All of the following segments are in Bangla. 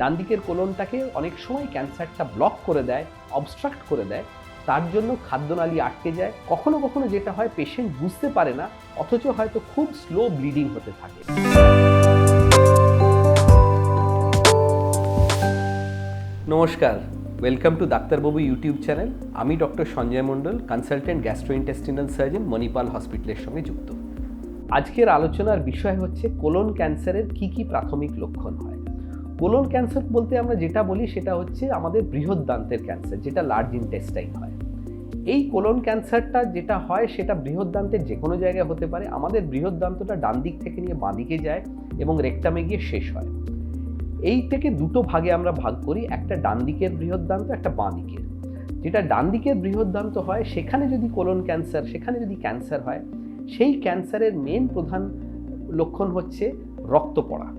ডান দিকের কোলনটাকে অনেক সময় ক্যান্সারটা ব্লক করে দেয়, অবস্ট্রাক্ট করে দেয়। তার জন্য খাদ্যনালী আটকে যায়। কখনো কখনো যেটা হয়, পেশেন্ট বুঝতে পারে না, অথচ হয়তো খুব স্লো ব্লিডিং হতে থাকে। নমস্কার, ওয়েলকাম টু ডাক্তারবাবু ইউটিউব চ্যানেল। আমি ডক্টর সঞ্জয় মণ্ডল, কনসালটেন্ট গ্যাস্ট্রোইন্টেস্টিনাল সার্জন, মণিপাল হসপিটালের সঙ্গে যুক্ত। আজকের আলোচনার বিষয় হচ্ছে কোলন ক্যান্সারের কি কি প্রাথমিক লক্ষণ হয়। কোলন ক্যান্সার বলতে আমরা যেটা বলি সেটা হচ্ছে আমাদের বৃহদান্ত্রের ক্যান্সার, যেটা লার্জ ইন্টেস্টাইন হয়। এই কোলন ক্যান্সারটা যেটা হয় সেটা বৃহদান্ত্রের যে কোনো জায়গায় হতে পারে। আমাদের বৃহদান্ত্রটা ডান দিক থেকে নিয়ে বাঁ দিকে যায় এবং রেকটামে গিয়ে শেষ হয়। এই থেকে দুটো ভাগে আমরা ভাগ করি, একটা ডান দিকের বৃহদান্ত্র, একটা বাঁ দিকের। যেটা ডান দিকের বৃহদান্ত্র হয় সেখানে যদি কোলন ক্যান্সার, সেখানে যদি ক্যান্সার হয়, সেই ক্যান্সারের মেন প্রধান লক্ষণ হচ্ছে রক্ত পড়া।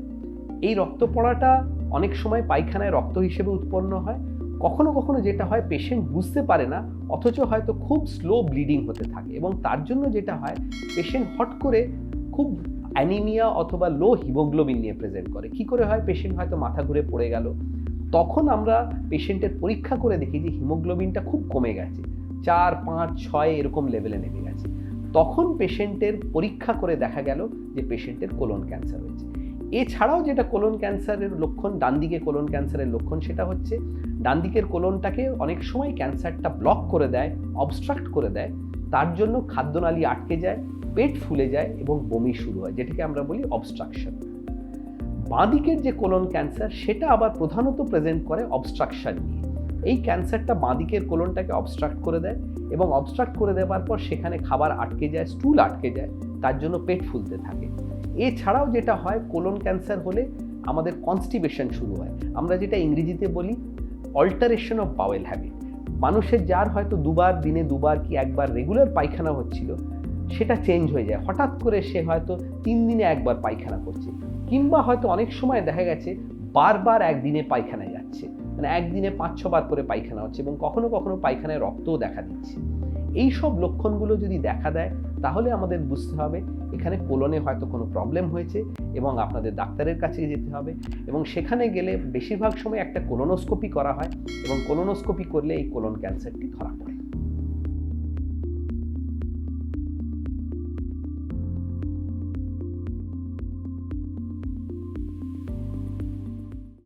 এই রক্ত পড়াটা অনেক সময় পায়খানায় রক্ত হিসেবে উৎপন্ন হয়। কখনো কখনো যেটা হয়, পেশেন্ট বুঝতে পারে না, অথচ হয়তো খুব স্লো ব্লিডিং হতে থাকে এবং তার জন্য যেটা হয়, পেশেন্ট হট করে খুব অ্যানিমিয়া অথবা লো হিমোগ্লোবিন নিয়ে প্রেজেন্ট করে। কি করে হয়? পেশেন্ট হয়তো মাথা ঘুরে পড়ে গেল, তখন আমরা পেশেন্টের পরীক্ষা করে দেখি যে হিমোগ্লোবিনটা খুব কমে গেছে, 4, 5, 6 এরকম লেভেলে নেমে গেছে। তখন পেশেন্টের পরীক্ষা করে দেখা গেল যে পেশেন্টের কোলন ক্যান্সার হয়েছে। এছাড়াও যেটা কোলন ক্যান্সারের লক্ষণ, ডান দিকে কোলন ক্যান্সারের লক্ষণ, সেটা হচ্ছে ডান দিকের কোলনটাকে অনেক সময় ক্যান্সারটা ব্লক করে দেয়, অবস্ট্রাক্ট করে দেয়। তার জন্য খাদ্যনালী আটকে যায়, পেট ফুলে যায় এবং বমি শুরু হয়, যেটাকে আমরা বলি অবস্ট্রাকশন। বাঁ দিকের যে কোলন ক্যান্সার, সেটা আবার প্রধানত প্রেজেন্ট করে অবস্ট্রাকশন নিয়ে। এই ক্যান্সারটা বাঁ দিকের কোলনটাকে অবস্ট্রাক্ট করে দেয় এবং অবস্ট্রাক্ট করে দেওয়ার পর সেখানে খাবার আটকে যায়, স্টুল আটকে যায়, তার জন্য পেট ফুলতে থাকে। এছাড়াও যেটা হয়, কোলন ক্যান্সার হলে আমাদের কনস্টিপেশন শুরু হয়। আমরা যেটা ইংরেজিতে বলি অল্টারেশন অফ বাওয়েল হ্যাবিট। মানুষের যার হয়তো দিনে দুবার কি একবার রেগুলার পায়খানা হচ্ছিল, সেটা চেঞ্জ হয়ে যায়। হঠাৎ করে সে হয়তো 3 দিনে একবার পায়খানা করছে, কিংবা হয়তো অনেক সময় দেখা গেছে বারবার একদিনে পায়খানা যাচ্ছে, মানে একদিনে 5-6 বার করে পায়খানা হচ্ছে এবং কখনো কখনো পায়খানায় রক্তও দেখা দিচ্ছে। এই সব লক্ষণগুলো যদি দেখা দেয়, তাহলে আমাদের বুঝতে হবে এখানে কোলনে হয়তো কোনো প্রবলেম হয়েছে এবং আপনাদের ডাক্তারের কাছে যেতে হবে। এবং সেখানে গেলে বেশিরভাগ সময় একটা কোলোনোস্কোপি করা হয় এবং কোলোনোস্কোপি করলে এই কোলন ক্যান্সারটি ধরা পড়ে।